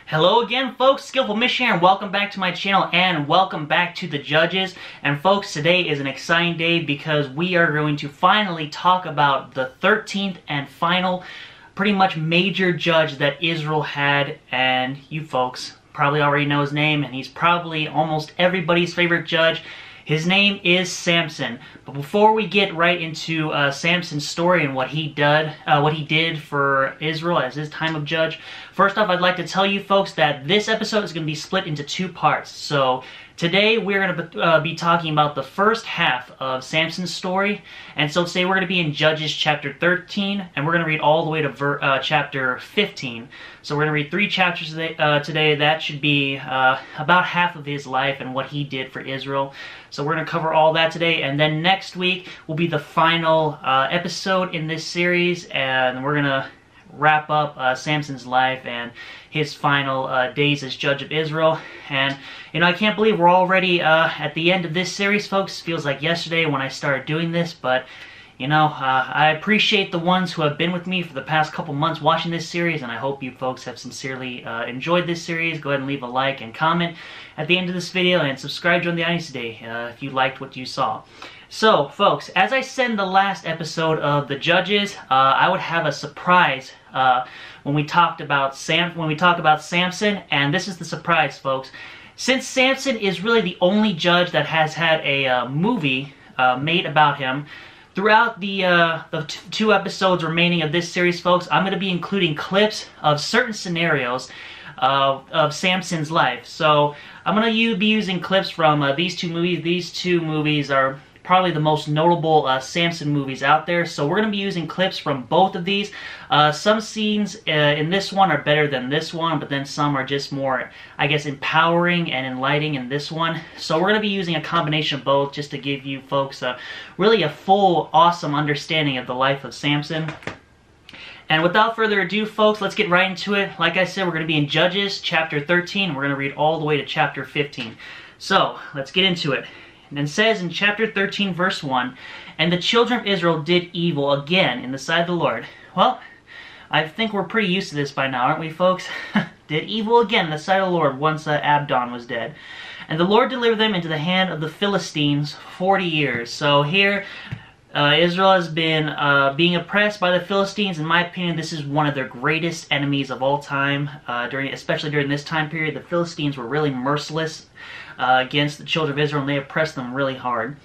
Hello again, folks. Skillful Missionary, and welcome back to my channel, and welcome back to the judges. And folks, today is an exciting day because we are going to finally talk about the 13th and final, pretty much major judge that Israel had. And you folks probably already know his name, and he's probably almost everybody's favorite judge. His name is Samson. But before we get right into Samson's story and what he did for Israel as his time of judge, first off, I'd like to tell you folks that this episode is going to be split into two parts. So today we're going to be talking about the first half of Samson's story. And so today we're going to be in Judges chapter 13, and we're going to read all the way to chapter 15. So we're going to read 3 chapters today. That should be about half of his life and what he did for Israel. So we're going to cover all that today, and then next week will be the final episode in this series, and we're going to wrap up Samson's life and his final days as judge of Israel. And you know, I can't believe we're already at the end of this series, folks. It feels like yesterday when I started doing this, but you know, I appreciate the ones who have been with me for the past couple months watching this series, and I hope you folks have sincerely enjoyed this series. Go ahead and leave a like and comment at the end of this video, and subscribe to the audience today if you liked what you saw. So, folks, as I said in the last episode of the Judges, I would have a surprise when we talk about Samson, and this is the surprise, folks. Since Samson is really the only judge that has had a movie made about him, throughout the 2 episodes remaining of this series, folks, I'm going to be including clips of certain scenarios of Samson's life. So I'm going to be using clips from these 2 movies. These 2 movies are probably the most notable Samson movies out there. So we're going to be using clips from both of these. Some scenes in this one are better than this one, but then some are just more, I guess, empowering and enlightening in this one. So we're going to be using a combination of both just to give you folks really a full, awesome understanding of the life of Samson. And without further ado, folks, let's get right into it. Like I said, we're going to be in Judges chapter 13. We're going to read all the way to chapter 15. So let's get into it. And it says in chapter 13, verse 1, "And the children of Israel did evil again in the sight of the Lord." Well, I think we're pretty used to this by now, aren't we, folks? Did evil again in the sight of the Lord once Abdon was dead. "And the Lord delivered them into the hand of the Philistines 40 years. So here, Israel has been being oppressed by the Philistines. In my opinion, this is one of their greatest enemies of all time. Especially during this time period, the Philistines were really merciless against the children of Israel, and they oppressed them really hard.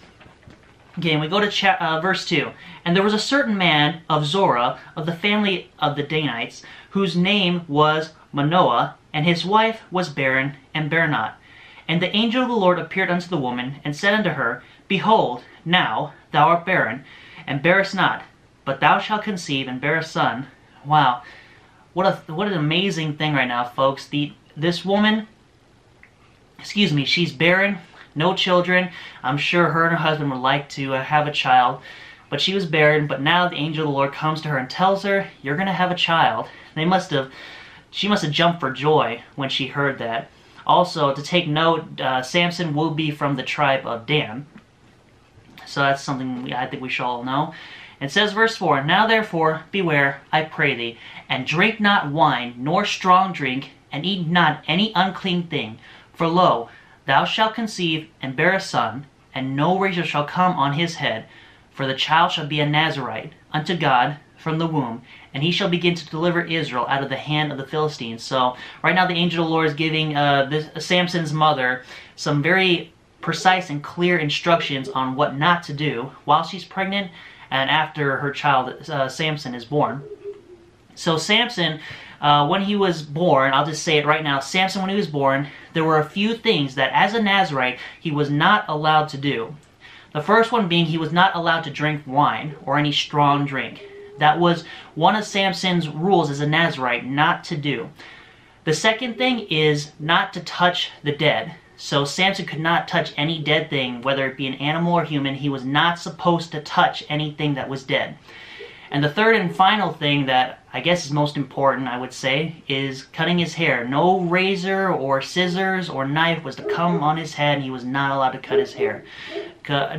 Okay, and we go to verse 2. "And there was a certain man of Zorah, of the family of the Danites, whose name was Manoah, and his wife was barren, and bare not. And the angel of the Lord appeared unto the woman, and said unto her, Behold, now thou art barren, and bearest not, but thou shalt conceive, and bear a son." Wow, what an amazing thing right now, folks. This woman, she's barren, no children. I'm sure her and her husband would like to have a child, but she was barren. But now the angel of the Lord comes to her and tells her, "You're going to have a child." She must have jumped for joy when she heard that. Also, to take note, Samson will be from the tribe of Dan. So that's something I think we should all know. It says, verse 4, "Now therefore beware, I pray thee, and drink not wine, nor strong drink, and eat not any unclean thing. For lo, thou shalt conceive, and bear a son, and no razor shall come on his head. For the child shall be a Nazarite unto God from the womb, and he shall begin to deliver Israel out of the hand of the Philistines." So right now the angel of the Lord is giving Samson's mother some very precise and clear instructions on what not to do while she's pregnant and after her child Samson is born. So Samson, when he was born, I'll just say it right now, Samson, when he was born, there were a few things that as a Nazarite he was not allowed to do. The first one being he was not allowed to drink wine or any strong drink. That was one of Samson's rules as a Nazarite not to do. The second thing is not to touch the dead. So Samson could not touch any dead thing, whether it be an animal or human. He was not supposed to touch anything that was dead. And the third and final thing that I guess is most important, I would say, is cutting his hair. No razor or scissors or knife was to come on his head, and he was not allowed to cut his hair.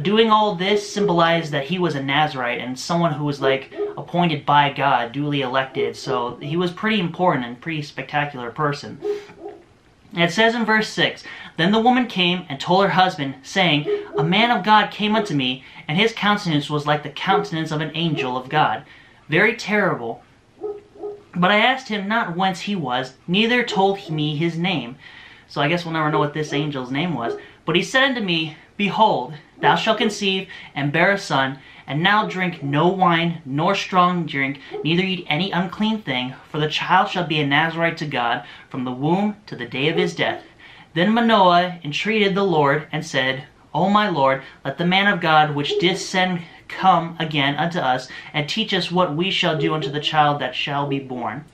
Doing all this symbolized that he was a Nazarite and someone who was like appointed by God, duly elected. So he was pretty important and pretty spectacular person. It says in verse 6, Then the woman came and told her husband, saying, A man of God came unto me, and his countenance was like the countenance of an angel of God, very terrible. But I asked him not whence he was, neither told he me his name. So I guess we'll never know what this angel's name was. But he said unto me, Behold, thou shalt conceive, and bear a son, and now drink no wine, nor strong drink, neither eat any unclean thing, for the child shall be a Nazarite to God, from the womb to the day of his death. Then Manoah entreated the Lord, and said, O my Lord, let the man of God which didst send come again unto us, and teach us what we shall do unto the child that shall be born.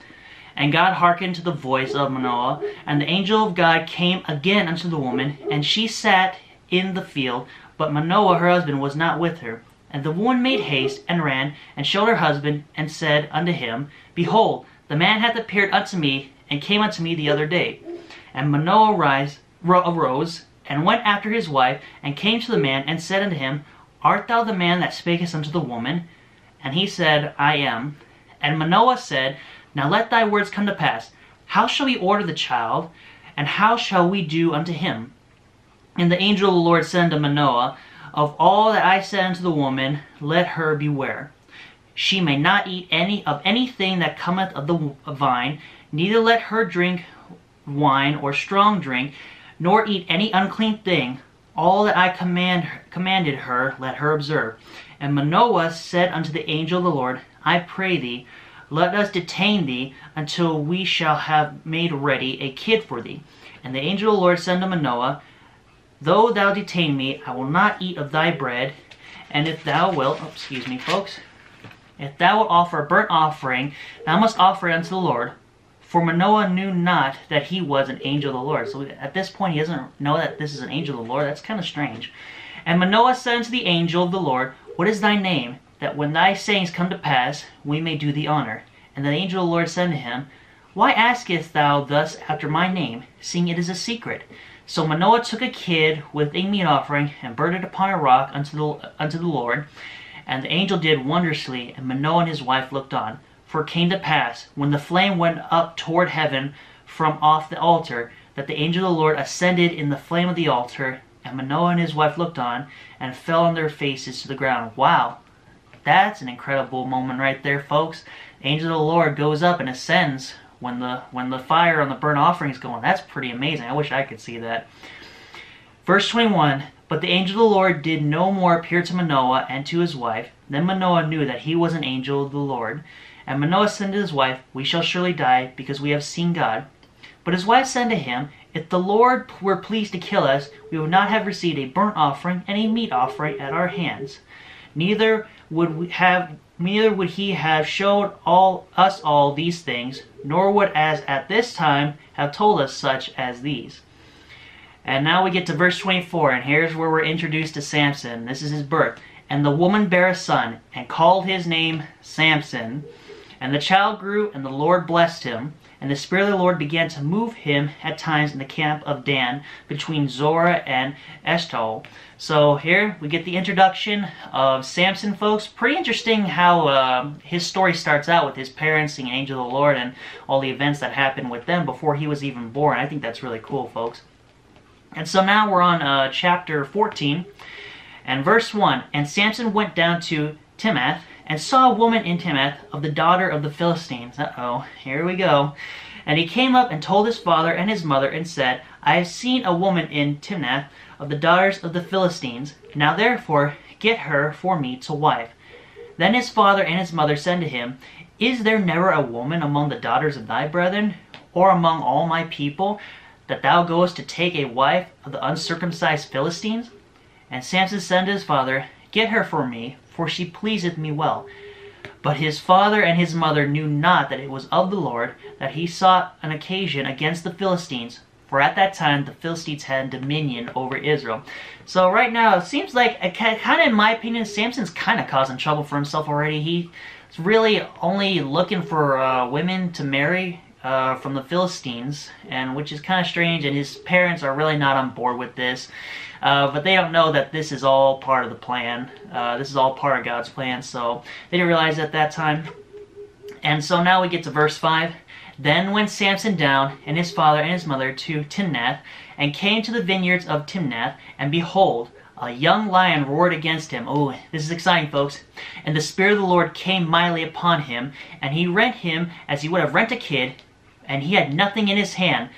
And God hearkened to the voice of Manoah, and the angel of God came again unto the woman, and she sat in the field, but Manoah her husband was not with her. And the woman made haste, and ran, and showed her husband, and said unto him, Behold, the man hath appeared unto me, and came unto me the other day. And Manoah arose, and went after his wife, and came to the man, and said unto him, Art thou the man that spakest unto the woman? And he said, I am. And Manoah said, Now let thy words come to pass. How shall we order the child, and how shall we do unto him? And the angel of the Lord said unto Manoah, Of all that I said unto the woman, let her beware. She may not eat anything that cometh of the vine, neither let her drink wine or strong drink, nor eat any unclean thing. All that I commanded her, let her observe. And Manoah said unto the angel of the Lord, I pray thee, let us detain thee until we shall have made ready a kid for thee. And the angel of the Lord said unto Manoah, Though thou detain me, I will not eat of thy bread, and if thou wilt, if thou wilt offer a burnt offering, thou must offer it unto the Lord. For Manoah knew not that he was an angel of the Lord. So at this point, he doesn't know that this is an angel of the Lord. That's kind of strange. And Manoah said unto the angel of the Lord, What is thy name, that when thy sayings come to pass, we may do thee honor? And the angel of the Lord said unto him, Why askest thou thus after my name, seeing it is a secret? So Manoah took a kid with a meat offering, and burned it upon a rock unto the Lord. And the angel did wondrously, and Manoah and his wife looked on. For it came to pass, when the flame went up toward heaven from off the altar, that the angel of the Lord ascended in the flame of the altar, and Manoah and his wife looked on, and fell on their faces to the ground. Wow, that's an incredible moment right there, folks. The angel of the Lord goes up and ascends when the fire on the burnt offering is going. That's pretty amazing. I wish I could see that. Verse 21, But the angel of the Lord did no more appear to Manoah and to his wife. Then Manoah knew that he was an angel of the Lord. And Manoah said to his wife, We shall surely die, because we have seen God. But his wife said to him, If the Lord were pleased to kill us, we would not have received a burnt offering and a meat offering at our hands. Neither would he have showed us all these things, nor would as at this time have told us such as these. And now we get to verse 24, and here's where we're introduced to Samson. This is his birth. And the woman bare a son, and called his name Samson. And the child grew, and the Lord blessed him. And the Spirit of the Lord began to move him at times in the camp of Dan, between Zorah and Eshtaol. So here we get the introduction of Samson, folks. Pretty interesting how his story starts out with his parents seeing an angel of the Lord and all the events that happened with them before he was even born. I think that's really cool, folks. And so now we're on chapter 14, and verse 1. And Samson went down to Timnath, and saw a woman in Timnath of the daughter of the Philistines. Uh-oh, here we go. And he came up and told his father and his mother, and said, I have seen a woman in Timnath of the daughters of the Philistines. Now therefore get her for me to wife. Then his father and his mother said to him, Is there never a woman among the daughters of thy brethren, or among all my people, that thou goest to take a wife of the uncircumcised Philistines? And Samson said to his father, Get her for me, for she pleaseth me well. But his father and his mother knew not that it was of the Lord that he sought an occasion against the Philistines, for at that time the Philistines had dominion over Israel. So right now, it seems like, kind of in my opinion, Samson's kind of causing trouble for himself already. He's really only looking for women to marry from the Philistines, and which is kind of strange, and his parents are really not on board with this. But they don't know that this is all part of the plan. This is all part of God's plan, so they didn't realize at that time. And so now we get to verse 5. Then went Samson down, and his father and his mother, to Timnath, and came to the vineyards of Timnath, and behold, a young lion roared against him. Oh, this is exciting, folks. And the Spirit of the Lord came mightily upon him, and he rent him as he would have rent a kid, and he had nothing in his hand,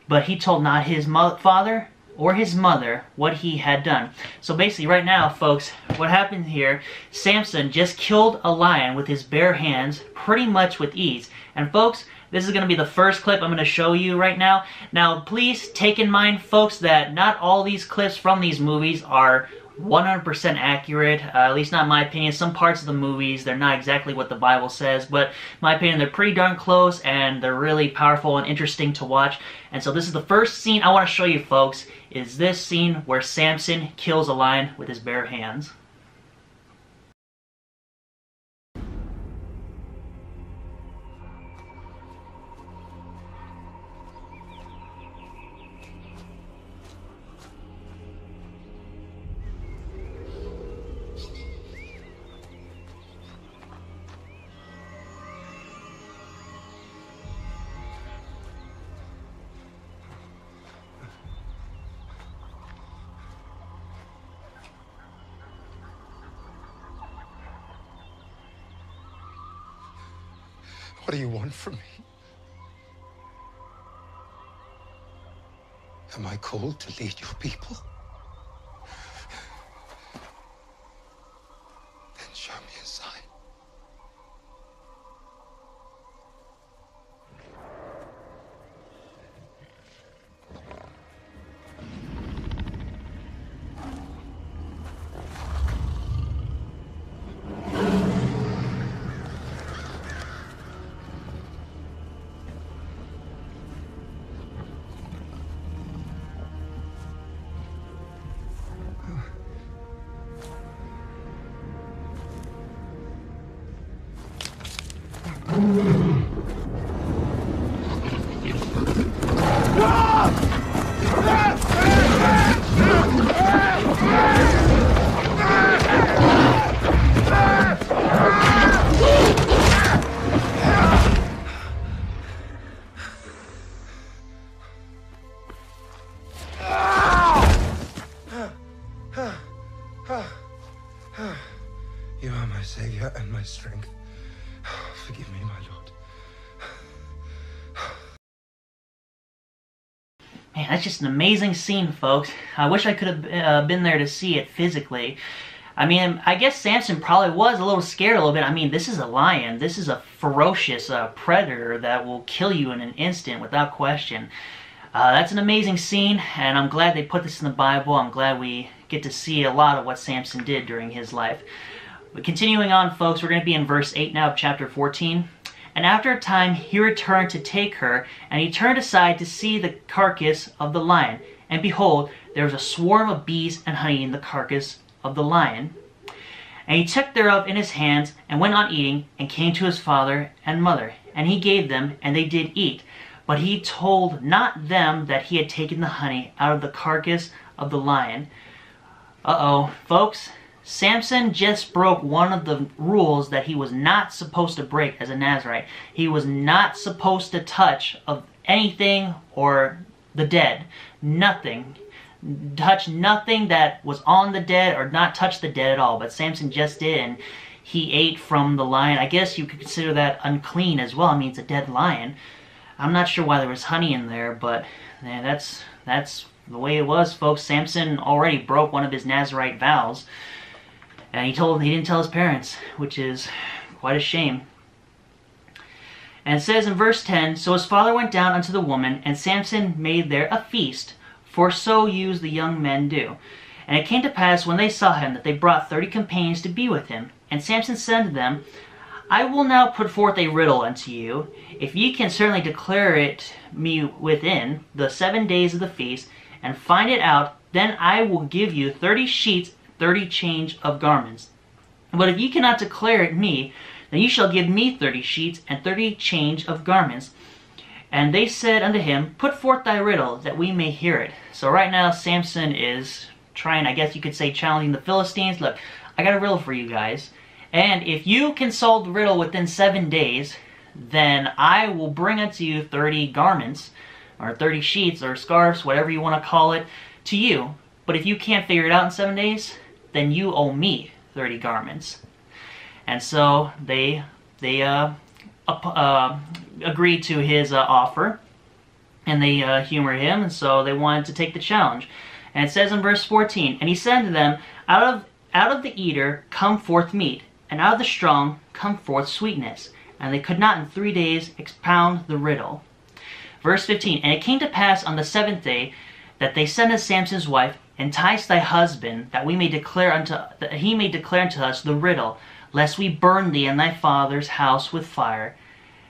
but he told not his father or his mother what he had done. So basically right now, folks, what happened here, Samson just killed a lion with his bare hands, pretty much with ease. And folks, this is going to be the first clip I'm going to show you right now. Now, please take in mind, folks, that not all these clips from these movies are 100% accurate, at least not in my opinion. Some parts of the movies, they're not exactly what the Bible says, but in my opinion, they're pretty darn close, and they're really powerful and interesting to watch. And so this is the first scene I want to show you, folks, is this scene where Samson kills a lion with his bare hands. What do you want from me? Am I called to lead your people? Then show me a sign. You are my Savior and my strength. Forgive me, my Lord. Man, that's just an amazing scene, folks. I wish I could have been there to see it physically. I mean, I guess Samson probably was a little scared a little bit. I mean, this is a lion. This is a ferocious predator that will kill you in an instant without question. That's an amazing scene, and I'm glad they put this in the Bible. I'm glad we get to see a lot of what Samson did during his life. But continuing on, folks, we're going to be in verse 8 now of chapter 14. And after a time he returned to take her, and he turned aside to see the carcass of the lion. And behold, there was a swarm of bees and honey in the carcass of the lion. And he took thereof in his hands, and went on eating, and came to his father and mother. And he gave them, and they did eat. But he told not them that he had taken the honey out of the carcass of the lion. Uh-oh, folks. Samson just broke one of the rules that he was not supposed to break as a Nazirite. He was not supposed to touch of anything or the dead. Nothing. Touch nothing that was on the dead, or not touch the dead at all. But Samson just did, and he ate from the lion. I guess you could consider that unclean as well. I mean, it's a dead lion. I'm not sure why there was honey in there, but yeah, that's the way it was, folks. Samson already broke one of his Nazirite vows. And he didn't tell his parents, which is quite a shame. And it says in verse 10, So his father went down unto the woman, and Samson made there a feast, for so use the young men do. And it came to pass, when they saw him, that they brought 30 companions to be with him. And Samson said to them, I will now put forth a riddle unto you. If ye can certainly declare it me within the 7 days of the feast, and find it out, then I will give you 30 sheets, 30 change of garments. But if ye cannot declare it me, then you shall give me 30 sheets and 30 change of garments. And they said unto him, Put forth thy riddle, that we may hear it. So right now Samson is trying, I guess you could say, challenging the Philistines. Look, I got a riddle for you guys. And if you can solve the riddle within 7 days, then I will bring unto you 30 garments, or 30 sheets, or scarves, whatever you want to call it, to you. But if you can't figure it out in 7 days, then you owe me 30 garments. And so they agreed to his offer, and they humored him, and so they wanted to take the challenge. And it says in verse 14, "And he said to them, out of the eater come forth meat, and out of the strong come forth sweetness. And they could not in 3 days expound the riddle." Verse 15, "And it came to pass on the 7th day that they said to Samson's wife, Entice thy husband, that he may declare unto us the riddle, lest we burn thee and thy father's house with fire.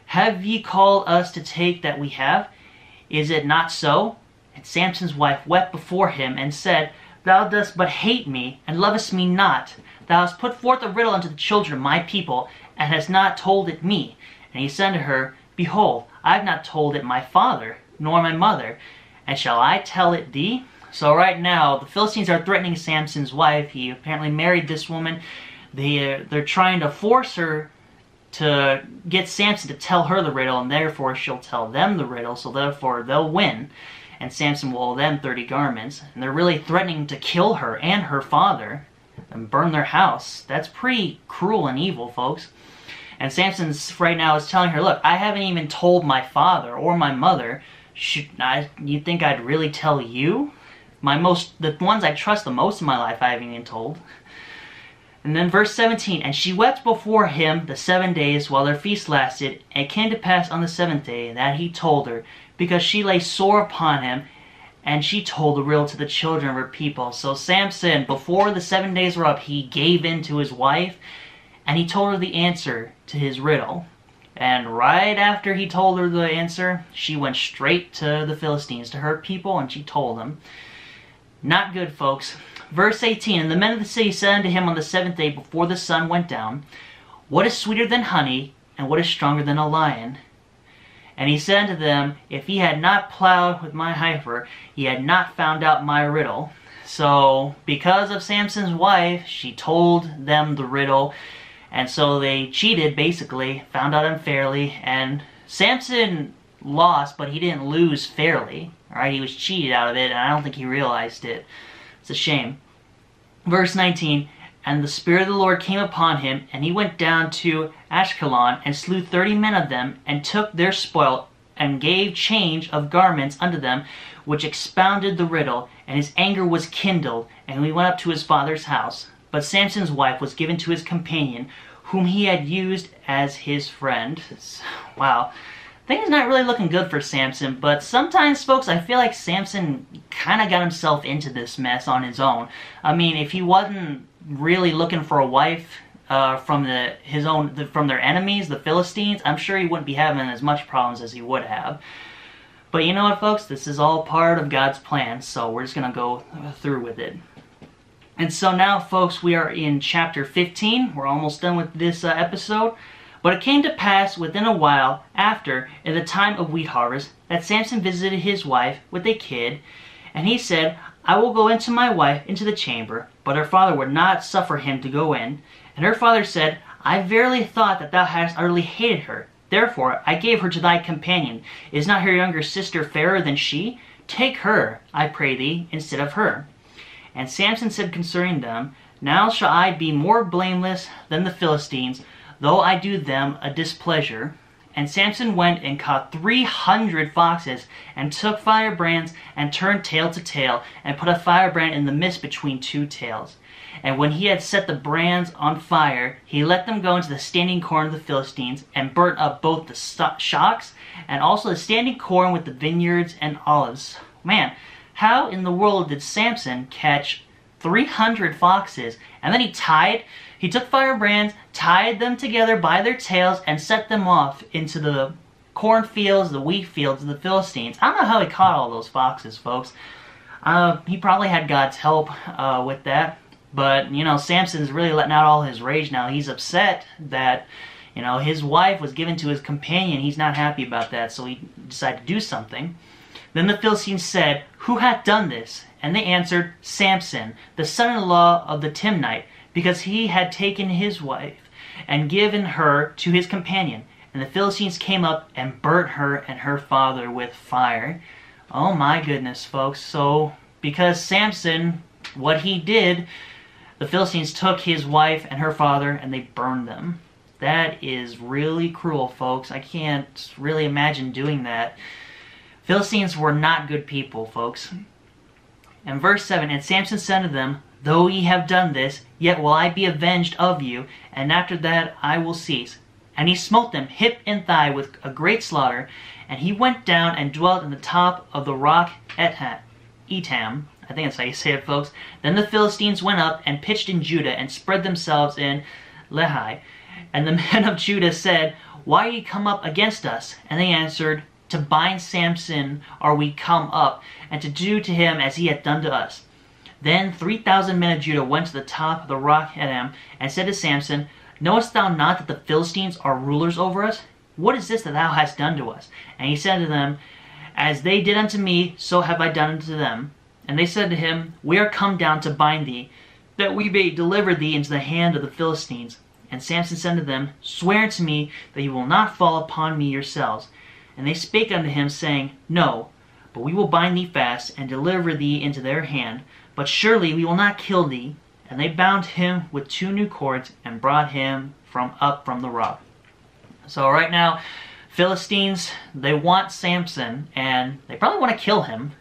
Have ye called us to take that we have? Is it not so?" And Samson's wife wept before him, and said, "Thou dost but hate me, and lovest me not. Thou hast put forth a riddle unto the children of my people, and hast not told it me." And he said to her, "Behold, I have not told it my father, nor my mother, and shall I tell it thee?" So right now, the Philistines are threatening Samson's wife. He apparently married this woman. They're trying to force her to get Samson to tell her the riddle, and therefore she'll tell them the riddle, so therefore they'll win. And Samson will owe them 30 garments. And they're really threatening to kill her and her father and burn their house. That's pretty cruel and evil, folks. And Samson right now is telling her, "Look, I haven't even told my father or my mother. You think I'd really tell you? The ones I trust the most in my life I haven't even told." And then verse 17, "And she wept before him the 7 days while their feast lasted. And it came to pass on the 7th day that he told her, because she lay sore upon him, and she told the riddle to the children of her people." So Samson, before the 7 days were up, he gave in to his wife, and he told her the answer to his riddle. And right after he told her the answer, she went straight to the Philistines, to her people, and she told them. Not good, folks. Verse 18, "And the men of the city said unto him on the 7th day before the sun went down, What is sweeter than honey, and what is stronger than a lion? And he said unto them, If ye had not plowed with my heifer, ye had not found out my riddle." So, because of Samson's wife, she told them the riddle, and so they cheated, basically, found out unfairly, and Samson lost, but he didn't lose fairly. Alright, he was cheated out of it, and I don't think he realized it. It's a shame. Verse 19, "And the Spirit of the Lord came upon him, and he went down to Ashkelon, and slew 30 men of them, and took their spoil, and gave change of garments unto them, which expounded the riddle. And his anger was kindled, and he went up to his father's house. But Samson's wife was given to his companion, whom he had used as his friend." Wow. Things not really looking good for Samson, but sometimes, folks, I feel like Samson kind of got himself into this mess on his own. I mean, if he wasn't really looking for a wife from their enemies, the Philistines, I'm sure he wouldn't be having as much problems as he would have. But you know what, folks? This is all part of God's plan, so we're just going to go through with it. And so now, folks, we are in chapter 15. We're almost done with this episode. "But it came to pass within a while after, in the time of wheat harvest, that Samson visited his wife with a kid. And he said, I will go into my wife into the chamber. But her father would not suffer him to go in. And her father said, I verily thought that thou hadst utterly hated her. Therefore I gave her to thy companion. Is not her younger sister fairer than she? Take her, I pray thee, instead of her. And Samson said concerning them, Now shall I be more blameless than the Philistines, though I do them a displeasure. And Samson went and caught 300 foxes, and took firebrands, and turned tail to tail, and put a firebrand in the midst between two tails. And when he had set the brands on fire, he let them go into the standing corn of the Philistines, and burnt up both the shocks, and also the standing corn with the vineyards and olives. Man, how in the world did Samson catch 300 foxes? And then he took firebrands, tied them together by their tails, and set them off into the cornfields, the wheat fields of the Philistines. I don't know how he caught all those foxes, folks. He probably had God's help with that. But, Samson's really letting out all his rage now. He's upset that, his wife was given to his companion. He's not happy about that, so he decided to do something. Then the Philistines said, Who hath done this? And they answered, Samson, the son-in-law of the Timnite, because he had taken his wife and given her to his companion. And the Philistines came up and burnt her and her father with fire. Oh my goodness, folks. So, because Samson, what he did, the Philistines took his wife and her father and they burned them. That is really cruel, folks. I can't really imagine doing that. Philistines were not good people, folks. And verse 7, and Samson said to them, though ye have done this, yet will I be avenged of you, and after that I will cease. And he smote them hip and thigh with a great slaughter, and he went down and dwelt in the top of the rock Etam. I think that's how you say it, folks. Then the Philistines went up and pitched in Judah, and spread themselves in Lehi. And the men of Judah said, why are ye come up against us? And they answered, to bind Samson are we come up, and to do to him as he hath done to us. Then 3,000 men of Judah went to the top of the rock Etam, and said to Samson, knowest thou not that the Philistines are rulers over us? What is this that thou hast done to us? And he said to them, as they did unto me, so have I done unto them. And they said to him, we are come down to bind thee, that we may deliver thee into the hand of the Philistines. And Samson said to them, swear unto me that ye will not fall upon me yourselves. And they spake unto him, saying, no, but we will bind thee fast, and deliver thee into their hand. But surely we will not kill thee. And they bound him with 2 new cords, and brought him up from the rock. So right now, Philistines, they want Samson, and they probably want to kill him,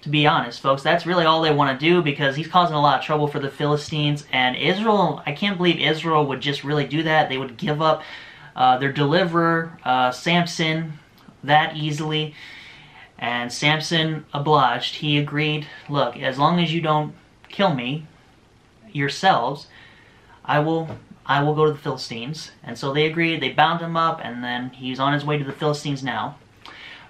to be honest, folks. That's really all they want to do, because he's causing a lot of trouble for the Philistines. And Israel, I can't believe Israel would just really do that. They would give up their deliverer, Samson, that easily. And Samson obliged. He agreed, look, as long as you don't kill me yourselves, I will go to the Philistines. And so they agreed. They bound him up, and then he's on his way to the Philistines now.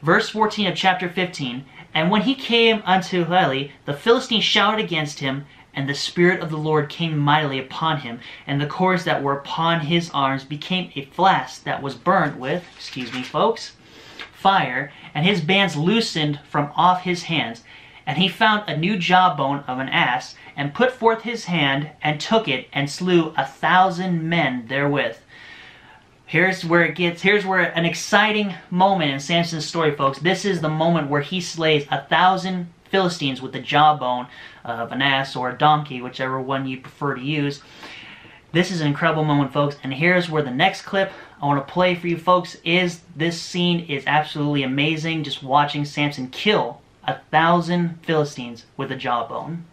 Verse 14 of chapter 15, and when he came unto Lehi, the Philistines shouted against him, and the Spirit of the Lord came mightily upon him, and the cords that were upon his arms became a flask that was burnt with, excuse me, folks, fire, and his bands loosened from off his hands. And he found a new jawbone of an ass, and put forth his hand, and took it, and slew 1,000 men therewith. Here's where an exciting moment in Samson's story, folks. This is the moment where he slays 1,000 Philistines with the jawbone of an ass or a donkey, whichever one you prefer to use. This is an incredible moment, folks, and here's where the next clip I want to play for you, folks, is this scene is absolutely amazing, just watching Samson kill 1,000 Philistines with a jawbone.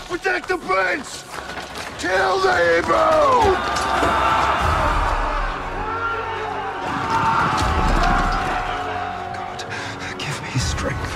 Protect the prince! Kill the Hebrew! God, give me strength.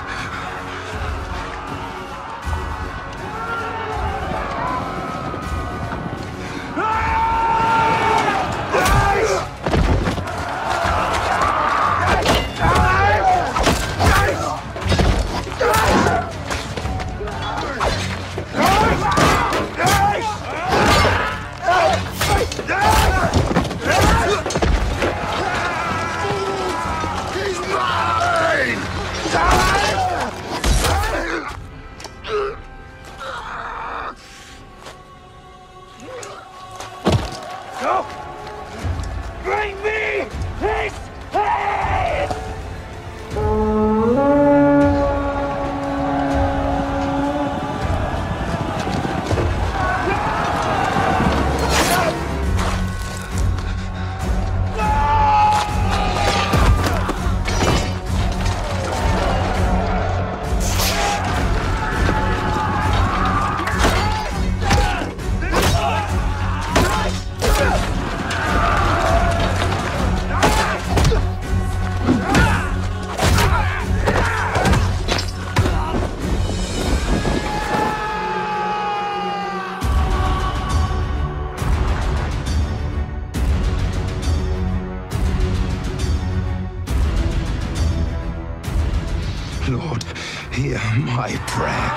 Lord, hear my prayer.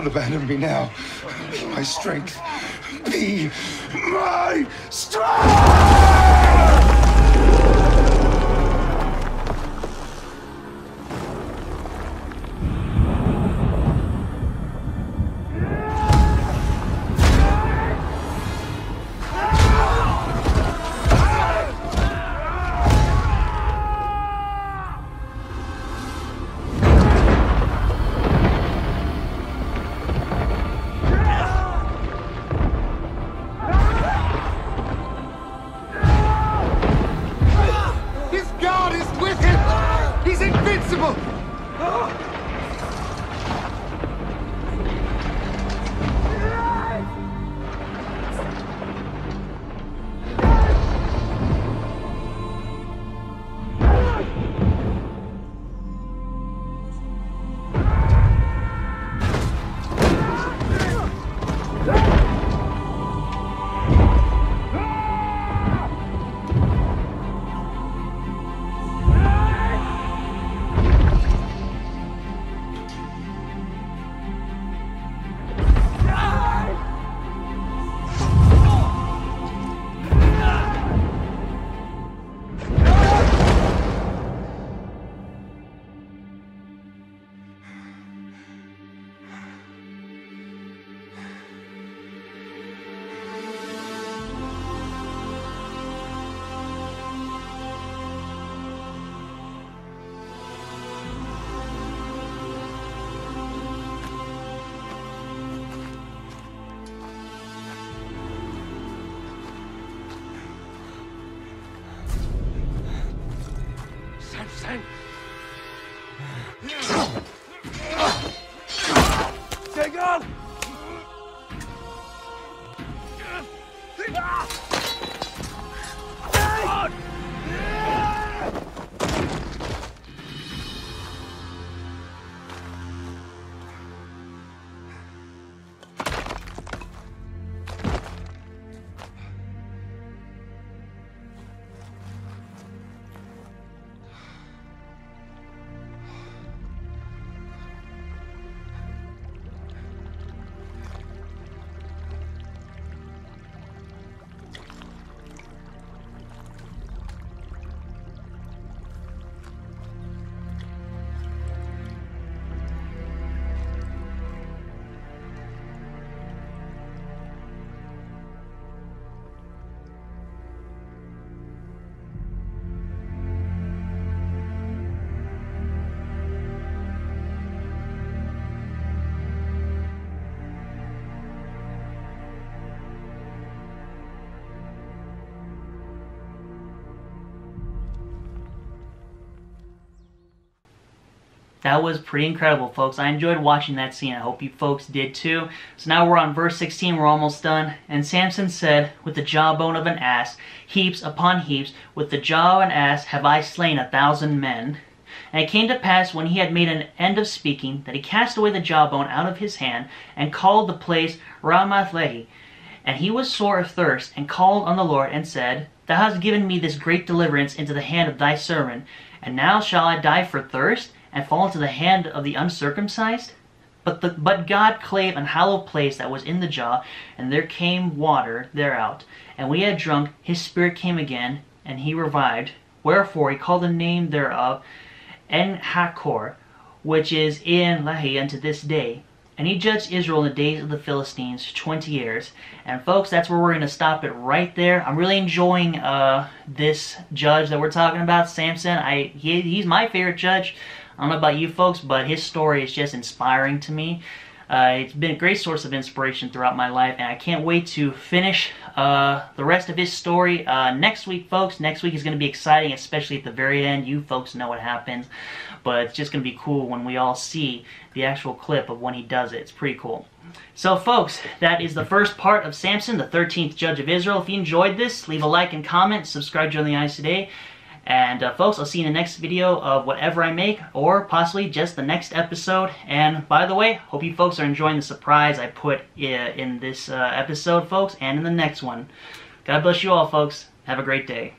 Don't abandon me now. My strength. Be my strength! Samson! Take off! That was pretty incredible, folks. I enjoyed watching that scene. I hope you folks did too. So now we're on verse 16. We're almost done. And Samson said, with the jawbone of an ass, heaps upon heaps, with the jaw of an ass have I slain 1,000 men. And it came to pass, when he had made an end of speaking, that he cast away the jawbone out of his hand, and called the place Ramath-lehi. And he was sore athirst, and called on the Lord, and said, Thou hast given me this great deliverance into the hand of thy servant, and now shall I die for thirst, and fall into the hand of the uncircumcised? But God clave an hollow place that was in the jaw, and there came water thereout. And when he had drunk, his spirit came again, and he revived. Wherefore he called the name thereof En-Hakkore, which is in Lehi unto this day. And he judged Israel in the days of the Philistines 20 years. And folks, that's where we're going to stop it right there. I'm really enjoying this judge that we're talking about, Samson. He's my favorite judge. I don't know about you folks, but his story is just inspiring to me. It's been a great source of inspiration throughout my life, and I can't wait to finish the rest of his story next week, folks. Next week is going to be exciting, especially at the very end. You folks know what happens, but it's just going to be cool when we all see the actual clip of when he does it. It's pretty cool. So, folks, that is the first part of Samson, the 13th Judge of Israel. If you enjoyed this, leave a like and comment. Subscribe to Join the Eyes today. And folks, I'll see you in the next video of whatever I make, or possibly just the next episode. And by the way, hope you folks are enjoying the surprise I put in this episode, folks, and in the next one. God bless you all, folks. Have a great day.